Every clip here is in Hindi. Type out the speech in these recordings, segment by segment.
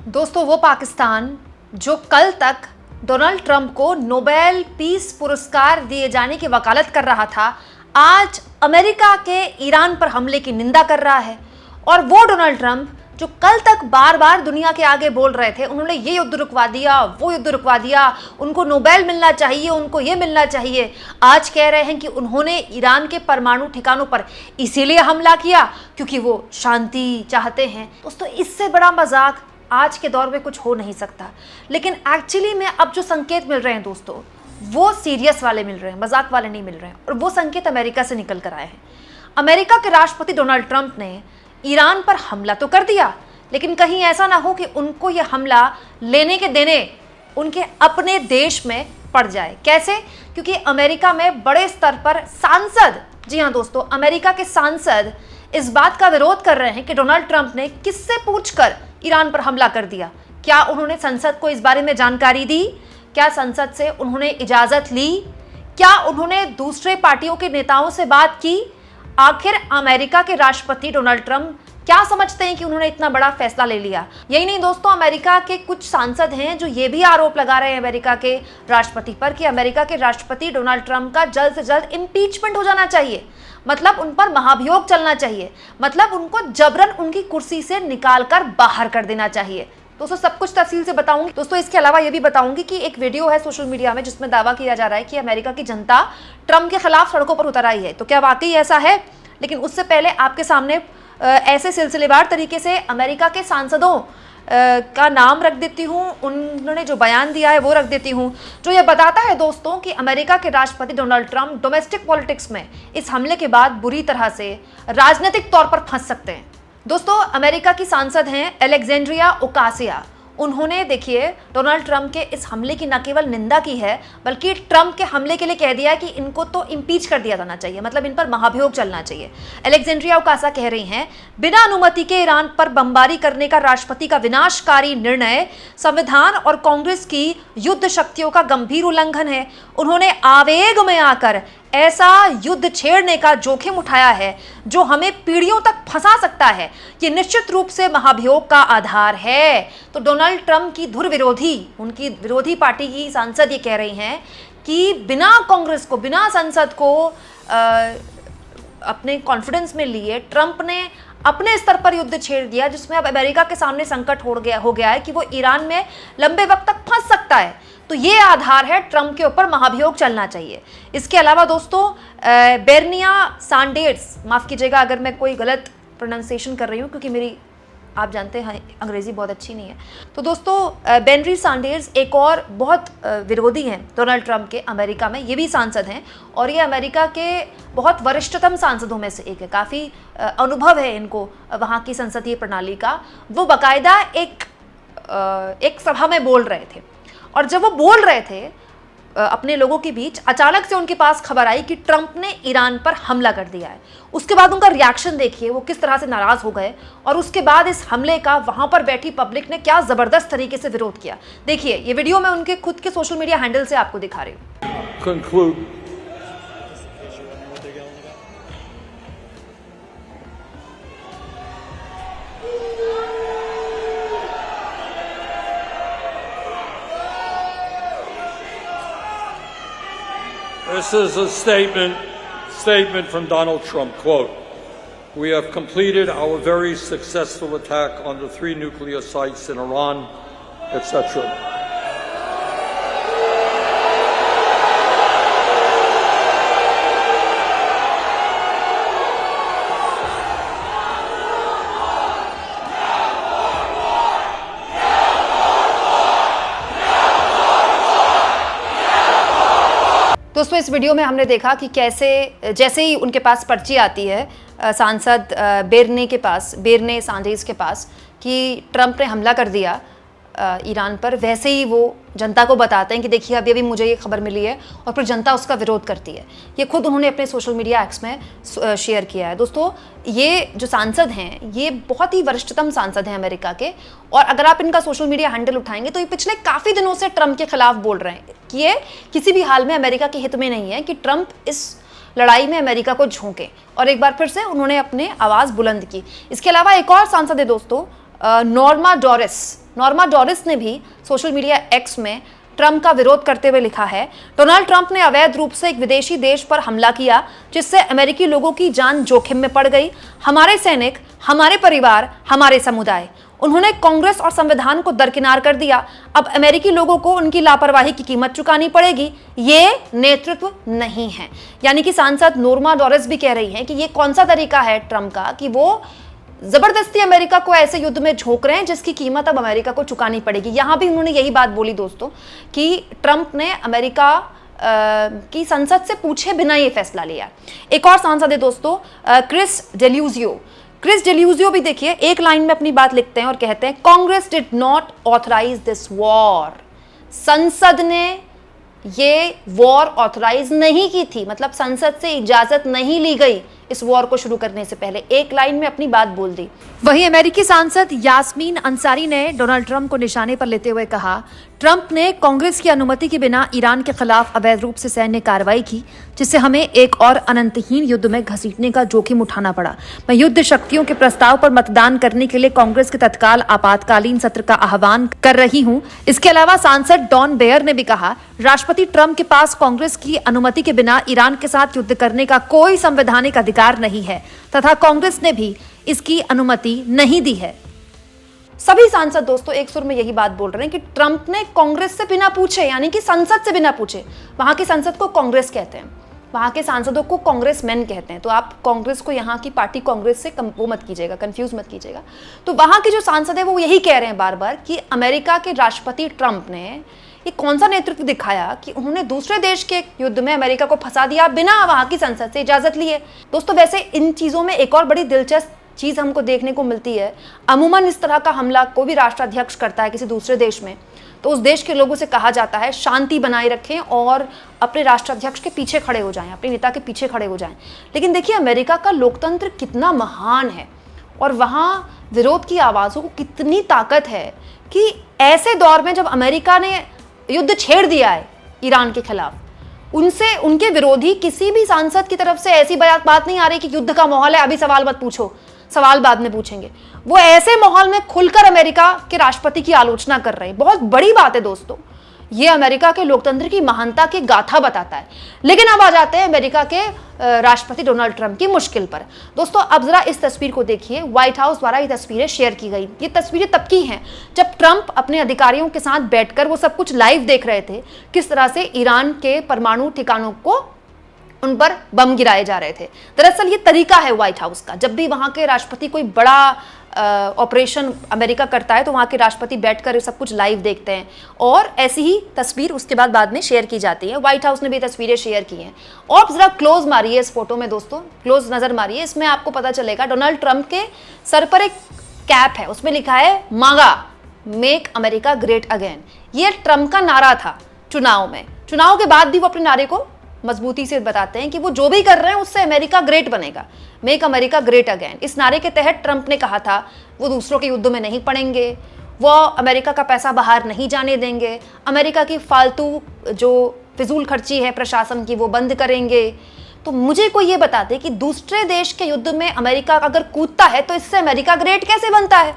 दोस्तों, वो पाकिस्तान जो कल तक डोनाल्ड ट्रंप को नोबेल पीस पुरस्कार दिए जाने की वकालत कर रहा था, आज अमेरिका के ईरान पर हमले की निंदा कर रहा है। और वो डोनाल्ड ट्रंप जो कल तक बार बार दुनिया के आगे बोल रहे थे, उन्होंने ये युद्ध रुकवा दिया, वो युद्ध रुकवा दिया, उनको नोबेल मिलना चाहिए, उनको ये मिलना चाहिए, आज कह रहे हैं कि उन्होंने ईरान के परमाणु ठिकानों पर इसीलिए हमला किया क्योंकि वो शांति चाहते हैं। दोस्तों, इससे बड़ा मजाक आज के दौर में कुछ हो नहीं सकता। लेकिन एक्चुअली में अब जो संकेत मिल रहे हैं दोस्तों, वो सीरियस वाले मिल रहे हैं, मजाक वाले नहीं मिल रहे हैं। और वो संकेत अमेरिका से निकल कर आए हैं। अमेरिका के राष्ट्रपति डोनाल्ड ट्रंप ने ईरान पर हमला तो कर दिया, लेकिन कहीं ऐसा ना हो कि उनको यह हमला लेने के देने उनके अपने देश में पड़ जाए। कैसे? क्योंकि अमेरिका में बड़े स्तर पर सांसद, जी हाँ दोस्तों, अमेरिका के सांसद इस बात का विरोध कर रहे हैं कि डोनाल्ड ट्रंप ने किससे पूछकर ईरान पर हमला कर दिया। क्या उन्होंने संसद को इस बारे में जानकारी दी? क्या संसद से उन्होंने इजाजत ली? क्या उन्होंने दूसरे पार्टियों के नेताओं से बात की? आखिर अमेरिका के राष्ट्रपति डोनाल्ड ट्रंप क्या समझते हैं कि उन्होंने इतना बड़ा फैसला ले लिया? यही नहीं दोस्तों, अमेरिका के कुछ सांसद हैं जो ये भी आरोप लगा रहे हैं अमेरिका के राष्ट्रपति पर कि अमेरिका के राष्ट्रपति डोनाल्ड ट्रंप का जल्द से जल्द इम्पीचमेंट हो जाना चाहिए। मतलब उन पर महाभियोग चलना चाहिए, मतलब उनको जबरन उनकी कुर्सी से निकालकर बाहर कर देना चाहिए। दोस्तों, सब कुछ तफसील से बताऊंगी। दोस्तों, इसके अलावा ये भी बताऊंगी कि एक वीडियो है सोशल मीडिया में जिसमें दावा किया जा रहा है कि अमेरिका की जनता ट्रंप के खिलाफ सड़कों पर उतर आई है। तो क्या वाकई ऐसा है? लेकिन उससे पहले आपके सामने ऐसे सिलसिलेवार तरीके से अमेरिका के सांसदों का नाम रख देती हूँ, उन्होंने जो बयान दिया है वो रख देती हूँ, जो ये बताता है दोस्तों कि अमेरिका के राष्ट्रपति डोनाल्ड ट्रंप डोमेस्टिक पॉलिटिक्स में इस हमले के बाद बुरी तरह से राजनीतिक तौर पर फंस सकते हैं। दोस्तों, अमेरिका की सांसद हैं एलेक्जेंड्रिया ओकासिया। उन्होंने देखिए डोनाल्ड ट्रंप के इस हमले की न केवल निंदा की है, बल्कि ट्रंप के हमले के लिए कह दिया कि इनको तो इम्पीच कर दिया जाना चाहिए, मतलब इन पर महाभियोग चलना चाहिए। एलेक्जेंड्रिया ओकासा कह रही हैं, बिना अनुमति के ईरान पर बमबारी करने का राष्ट्रपति का विनाशकारी निर्णय संविधान और कांग्रेस की युद्ध शक्तियों का गंभीर उल्लंघन है। उन्होंने आवेग में आकर ऐसा युद्ध छेड़ने का जोखिम उठाया है जो हमें पीढ़ियों तक फंसा सकता है। ये निश्चित रूप से महाभियोग का आधार है। तो डोनाल्ड ट्रंप की धुर विरोधी, उनकी विरोधी पार्टी की सांसद ये कह रही हैं कि बिना कांग्रेस को, बिना संसद को अपने कॉन्फिडेंस में लिए ट्रंप ने अपने स्तर पर युद्ध छेड़ दिया, जिसमें अब अमेरिका के सामने संकट हो गया है कि वो ईरान में लंबे वक्त तक फंस सकता है। तो ये आधार है, ट्रंप के ऊपर महाभियोग चलना चाहिए। इसके अलावा दोस्तों, बेर्निया सैंडर्स, माफ़ कीजिएगा अगर मैं कोई गलत प्रोनाउंसिएशन कर रही हूँ, क्योंकि मेरी, आप जानते हैं, अंग्रेज़ी बहुत अच्छी नहीं है। तो दोस्तों, बेर्नी सैंडर्स एक और बहुत विरोधी हैं डोनाल्ड ट्रंप के अमेरिका में। ये भी सांसद हैं और ये अमेरिका के बहुत वरिष्ठतम सांसदों में से एक है। काफ़ी अनुभव है इनको वहाँ की संसदीय प्रणाली का। वो बाकायदा एक सभा में बोल रहे थे, और जब वो बोल रहे थे अपने लोगों के बीच, अचानक से उनके पास खबर आई कि ट्रंप ने ईरान पर हमला कर दिया है। उसके बाद उनका रिएक्शन देखिए, वो किस तरह से नाराज हो गए, और उसके बाद इस हमले का वहां पर बैठी पब्लिक ने क्या जबरदस्त तरीके से विरोध किया। देखिए, ये वीडियो मैं उनके खुद के सोशल मीडिया हैंडल से आपको दिखा रही हूँ। This is a statement from Donald Trump. Quote, "We have completed our very successful attack on the 3 nuclear sites in Iran, etc." दोस्तों, इस वीडियो में हमने देखा कि कैसे जैसे ही उनके पास पर्ची आती है सांसद बेर्ने सैंडर्स के पास कि ट्रंप ने हमला कर दिया ईरान पर, वैसे ही वो जनता को बताते हैं कि देखिए अभी मुझे ये खबर मिली है, और फिर जनता उसका विरोध करती है। ये खुद उन्होंने अपने सोशल मीडिया एक्स में शेयर किया है। दोस्तों, ये जो सांसद हैं ये बहुत ही वरिष्ठतम सांसद हैं अमेरिका के, और अगर आप इनका सोशल मीडिया हैंडल उठाएंगे तो ये पिछले काफ़ी दिनों से ट्रंप के खिलाफ बोल रहे हैं कि ये किसी भी हाल में अमेरिका के हित में नहीं है कि ट्रंप इस लड़ाई में अमेरिका को झोंके, और एक बार फिर से उन्होंने अपने आवाज़ बुलंद की। इसके अलावा एक और सांसद है दोस्तों, नॉर्मा डोरिस। नॉर्मा डॉरिस ने भी सोशल मीडिया एक्स में ट्रंप का विरोध करते हुए लिखा है, डोनाल्ड ट्रंप ने अवैध रूप से एक विदेशी देश पर हमला किया जिससे अमेरिकी लोगों की जान जोखिम में पड़ गई। हमारे सैनिक, हमारे परिवार, हमारे समुदाय, उन्होंने कांग्रेस और संविधान को दरकिनार कर दिया। अब अमेरिकी लोगों को उनकी लापरवाही की कीमत चुकानी पड़ेगी। ये नेतृत्व नहीं है। यानी कि सांसद नॉर्मा डॉरिस भी कह रही हैं कि ये कौन सा तरीका है ट्रंप का कि वो जबरदस्ती अमेरिका को ऐसे युद्ध में झोंक रहे हैं जिसकी कीमत अब अमेरिका को चुकानी पड़ेगी। यहां भी उन्होंने यही बात बोली दोस्तों कि ट्रंप ने अमेरिका की संसद से पूछे बिना ये फैसला लिया। एक और सांसद है दोस्तों, क्रिस डेल्यूजियो भी देखिए एक लाइन में अपनी बात लिखते हैं और कहते हैं, Congress did not authorise this war. संसद ने ये वॉर ऑथराइज नहीं की थी, मतलब संसद से इजाजत नहीं ली गई इस वॉर को शुरू करने से पहले। एक लाइन में अपनी बात बोल दी। वहीं अमेरिकी सांसद यास्मीन अंसारी ने डोनाल्ड ट्रंप को निशाने पर लेते हुए कहा, ट्रंप ने कांग्रेस की अनुमति के बिना ईरान के खिलाफ अवैध रूप से सैन्य कार्रवाई की, जिससे हमें एक और अनंतहीन युद्ध में घसीटने का जोखिम उठाना पड़ा। मैं युद्ध शक्तियों के प्रस्ताव पर मतदान करने के लिए कांग्रेस के तत्काल आपातकालीन सत्र का आह्वान कर रही हूं। इसके अलावा सांसद डॉन बेयर ने भी कहा, राष्ट्रपति ट्रंप के पास कांग्रेस की अनुमति के बिना ईरान के साथ युद्ध करने का कोई संवैधानिक अधिकार नहीं है तथा कांग्रेस ने भी इसकी अनुमति नहीं दी है। सभी सांसद दोस्तों एक सुर में यही बात बोल रहे हैं कि ट्रंप ने कांग्रेस से बिना पूछे, यानी कि संसद से बिना पूछे, वहां की संसद को कांग्रेस कहते हैं, वहां के सांसदों को कांग्रेसमैन कहते हैं, तो आप कांग्रेस को यहाँ की पार्टी कांग्रेस से वो मत कीजिएगा, कंफ्यूज मत कीजिएगा। तो वहां के जो सांसद है वो यही कह रहे हैं बार बार कि अमेरिका के राष्ट्रपति ट्रंप ने ये कौन सा नेतृत्व दिखाया कि उन्होंने दूसरे देश के युद्ध में अमेरिका को फंसा दिया बिना वहां की संसद से इजाजत लिए। दोस्तों वैसे इन चीजों में एक और बड़ी दिलचस्प चीज हमको देखने को मिलती है, अमूमन इस तरह का हमला कोई भी राष्ट्राध्यक्ष करता है किसी दूसरे देश में तो उस देश के लोगों से कहा जाता है शांति बनाए रखें और अपने राष्ट्राध्यक्ष के पीछे खड़े हो जाएं, अपने नेता के पीछे खड़े हो जाएं। लेकिन देखिए अमेरिका का लोकतंत्र कितना महान है और वहां विरोध की आवाजों को कितनी ताकत है कि ऐसे दौर में जब अमेरिका ने युद्ध छेड़ दिया है ईरान के खिलाफ, उनसे उनके विरोधी किसी भी सांसद की तरफ से ऐसी बात नहीं आ रही कि युद्ध का माहौल है, अभी सवाल मत पूछो, सवाल बाद में पूछेंगे। वो ऐसे माहौल में खुलकर अमेरिका के राष्ट्रपति की आलोचना कर रहे हैं। बहुत बड़ी बात है दोस्तों, ये अमेरिका के लोकतंत्र की महानता की गाथा बताता है। लेकिन अब आ जाते हैं अमेरिका के राष्ट्रपति डोनाल्ड ट्रंप की मुश्किल पर। दोस्तों अब जरा इस तस्वीर को देखिए, व्हाइट हाउस द्वारा ये तस्वीरें शेयर की गई। ये तस्वीरें तब की हैं जब ट्रंप अपने अधिकारियों के साथ बैठकर वो सब कुछ लाइव देख रहे थे, किस तरह से ईरान के परमाणु ठिकानों को उन पर बम गिराए जा रहे थे। दरअसल ये तरीका है व्हाइट हाउस का, जब भी वहां के राष्ट्रपति कोई बड़ा ऑपरेशन अमेरिका करता है तो वहां के राष्ट्रपति बैठकर सब कुछ लाइव देखते हैं और ऐसी ही तस्वीर उसके बाद में शेयर की जाती है। व्हाइट हाउस ने भी तस्वीरें शेयर की हैं। और जरा क्लोज मारिए इस फोटो में दोस्तों, क्लोज नजर मारिए, इसमें आपको पता चलेगा डोनाल्ड ट्रंप के सर पर एक कैप है, उसमें लिखा है मागा, मेक अमेरिका ग्रेट अगेन। ये ट्रंप का नारा था चुनाव में। चुनाव के बाद भी वो अपने नारे को मजबूती से बताते हैं कि वो जो भी कर रहे हैं उससे अमेरिका ग्रेट बनेगा, मेक अमेरिका ग्रेट अगेन। इस नारे के तहत ट्रंप ने कहा था वो दूसरों के युद्ध में नहीं पड़ेंगे, वो अमेरिका का पैसा बाहर नहीं जाने देंगे, अमेरिका की फालतू जो फिजूल खर्ची है प्रशासन की वो बंद करेंगे। तो मुझे कोई ये बता दे कि दूसरे देश के युद्ध में अमेरिका अगर कूदता है तो इससे अमेरिका ग्रेट कैसे बनता है।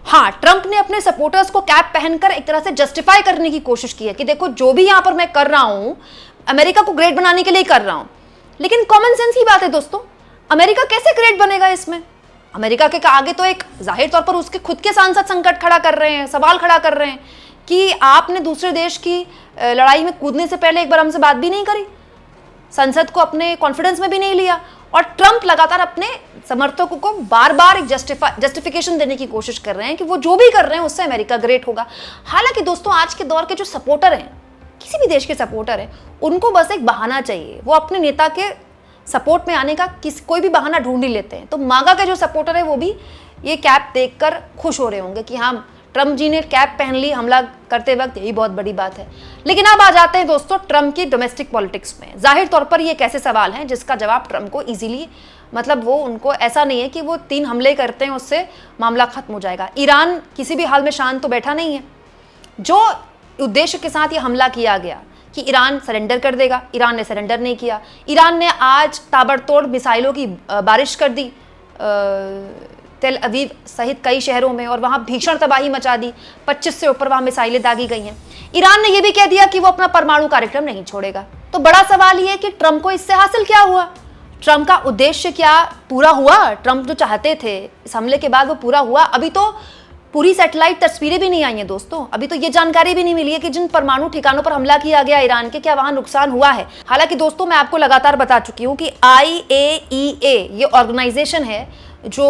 हाँ, ट्रंप ने अपने सपोर्टर्स को कैप पहनकर एक तरह से जस्टिफाई करने की कोशिश की है कि देखो जो भी यहां पर मैं कर रहा हूं अमेरिका को ग्रेट बनाने के लिए कर रहा हूं। लेकिन कॉमन सेंस की बात है दोस्तों, अमेरिका कैसे ग्रेट बनेगा इसमें? अमेरिका के आगे तो एक जाहिर तौर पर उसके खुद के सांसद संकट खड़ा कर रहे हैं, सवाल खड़ा कर रहे हैं कि आपने दूसरे देश की लड़ाई में कूदने से पहले एक बार हमसे बात भी नहीं करी, संसद को अपने कॉन्फिडेंस में भी नहीं लिया। और ट्रंप लगातार अपने समर्थकों को बार बार एक जस्टिफिकेशन देने की कोशिश कर रहे हैं कि वो जो भी कर रहे हैं उससे अमेरिका ग्रेट होगा। हालांकि दोस्तों आज के दौर के जो सपोर्टर हैं, किसी भी देश के सपोर्टर हैं, उनको बस एक बहाना चाहिए, वो अपने नेता के सपोर्ट में आने का कोई भी बहाना ढूंढ ही लेते हैं। तो मागा के जो सपोर्टर है वो भी ये कैप देखकर खुश हो रहे होंगे कि हाँ ट्रंप जी ने कैप पहन ली हमला करते वक्त, यही बहुत बड़ी बात है। लेकिन अब आ जाते हैं दोस्तों ट्रंप की डोमेस्टिक पॉलिटिक्स में। जाहिर तौर पर ये एक ऐसे सवाल हैं जिसका जवाब ट्रंप को इजीली, मतलब वो उनको ऐसा नहीं है कि वो 3 हमले करते हैं उससे मामला खत्म हो जाएगा। ईरान किसी भी हाल में शांत तो बैठा नहीं है। जो उद्देश्य के साथ ये हमला किया गया कि ईरान सरेंडर कर देगा, ईरान ने सरेंडर नहीं किया। ईरान ने आज ताबड़तोड़ मिसाइलों की बारिश कर दी तेल अवीव सहित कई शहरों में, और वहाँ भीषण तबाही मचा दी। 25 से ऊपर वहाँ मिसाइलें दागी गई हैं। ईरान ने यह भी कह दिया कि वो अपना परमाणु कार्यक्रम नहीं छोड़ेगा। तो बड़ा सवाल ये है कि ट्रंप को इससे हासिल क्या हुआ? ट्रंप का उद्देश्य क्या पूरा हुआ? ट्रंप जो चाहते थे इस हमले के बाद वो पूरा हुआ? अभी तो पूरी सैटेलाइट तस्वीरें भी नहीं आई हैं दोस्तों। अभी तो ये जानकारी भी नहीं मिली है कि जिन परमाणु ठिकानों पर हमला किया गया ईरान के, क्या वहां नुकसान हुआ है। हालांकि दोस्तों मैं आपको लगातार बता चुकी हूं कि IAEA ये ऑर्गेनाइजेशन है जो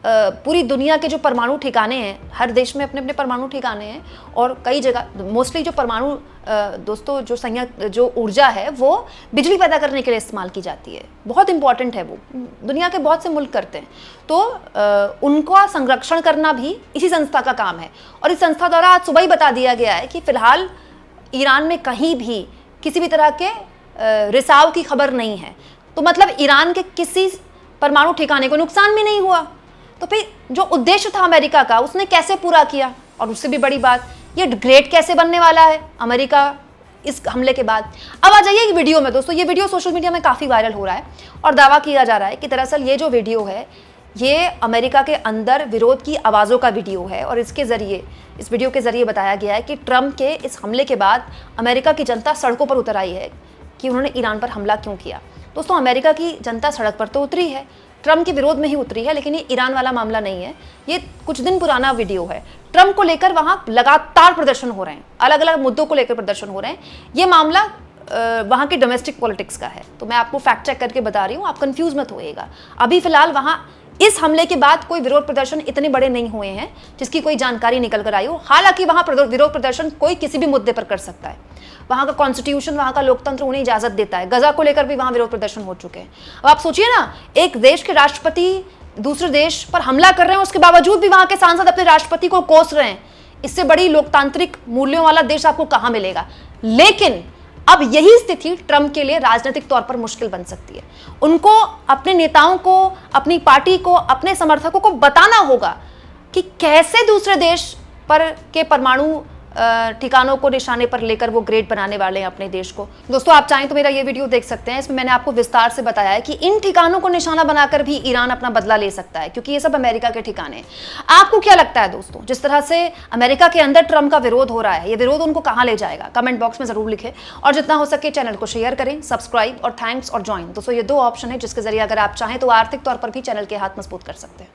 पूरी दुनिया के जो परमाणु ठिकाने हैं, हर देश में अपने अपने परमाणु ठिकाने हैं, और कई जगह मोस्टली जो परमाणु दोस्तों जो ऊर्जा है वो बिजली पैदा करने के लिए इस्तेमाल की जाती है। बहुत इंपॉर्टेंट है, वो दुनिया के बहुत से मुल्क करते हैं। तो उनका संरक्षण करना भी इसी संस्था का काम है। और इस संस्था द्वारा आज सुबह ही बता दिया गया है कि फिलहाल ईरान में कहीं भी किसी भी तरह के रिसाव की खबर नहीं है। तो मतलब ईरान के किसी परमाणु ठिकाने को नुकसान भी नहीं हुआ। तो फिर जो उद्देश्य था अमेरिका का उसने कैसे पूरा किया? और उससे भी बड़ी बात, ये ग्रेट कैसे बनने वाला है अमेरिका इस हमले के बाद? अब आ जाइए वीडियो में दोस्तों। ये वीडियो सोशल मीडिया में काफ़ी वायरल हो रहा है और दावा किया जा रहा है कि दरअसल ये जो वीडियो है ये अमेरिका के अंदर विरोध की आवाज़ों का वीडियो है। और इस वीडियो के ज़रिए बताया गया है कि ट्रंप के इस हमले के बाद अमेरिका की जनता सड़कों पर उतर आई है कि उन्होंने ईरान पर हमला क्यों किया। दोस्तों अमेरिका की जनता सड़क पर तो उतरी है, ट्रंप के विरोध में ही उतरी है, लेकिन ये ईरान वाला मामला नहीं है। ये कुछ दिन पुराना वीडियो है। ट्रंप को लेकर वहां लगातार प्रदर्शन हो रहे हैं, अलग अलग मुद्दों को लेकर प्रदर्शन हो रहे हैं। ये मामला वहां की डोमेस्टिक पॉलिटिक्स का है। तो मैं आपको फैक्ट चेक करके बता रही हूँ, आप कंफ्यूज मत होइएगा। अभी फिलहाल वहां इस हमले के बाद कोई विरोध प्रदर्शन इतने बड़े नहीं हुए हैं जिसकी कोई जानकारी निकल कर आई हो। हालांकि वहां विरोध प्रदर्शन कोई किसी भी मुद्दे पर कर सकता है। वहां का कॉन्स्टिट्यूशन, वहां का लोकतंत्र उन्हें इजाजत देता है। गजा को लेकर भी वहां विरोध प्रदर्शन हो चुके हैं। अब आप सोचिए ना, एक देश के राष्ट्रपति दूसरे देश पर हमला कर रहे हैं, उसके बावजूद भी वहां के सांसद अपने राष्ट्रपति को कोस रहे हैं। इससे बड़ी लोकतांत्रिक मूल्यों वाला देश आपको कहां मिलेगा? लेकिन अब यही स्थिति ट्रंप के लिए राजनीतिक तौर पर मुश्किल बन सकती है। उनको अपने नेताओं को, अपनी पार्टी को, अपने समर्थकों को बताना होगा कि कैसे दूसरे देश पर के परमाणु ठिकानों को निशाने पर लेकर वो ग्रेड बनाने वाले हैं अपने देश को। दोस्तों आप चाहें तो मेरा ये वीडियो देख सकते हैं। इसमें मैंने आपको विस्तार से बताया है कि इन ठिकानों को निशाना बनाकर भी ईरान अपना बदला ले सकता है, क्योंकि ये सब अमेरिका के ठिकाने हैं। आपको क्या लगता है दोस्तों, जिस तरह से अमेरिका के अंदर ट्रंप का विरोध हो रहा है, ये विरोध उनको कहां ले जाएगा? कमेंट बॉक्स में जरूर लिखें और जितना हो सके चैनल को शेयर करें, सब्सक्राइब और थैंक्स और ज्वाइन। दोस्तों ये 2 ऑप्शन है जिसके जरिए अगर आप चाहें तो आर्थिक तौर पर भी चैनल के हाथ मजबूत कर सकते हैं।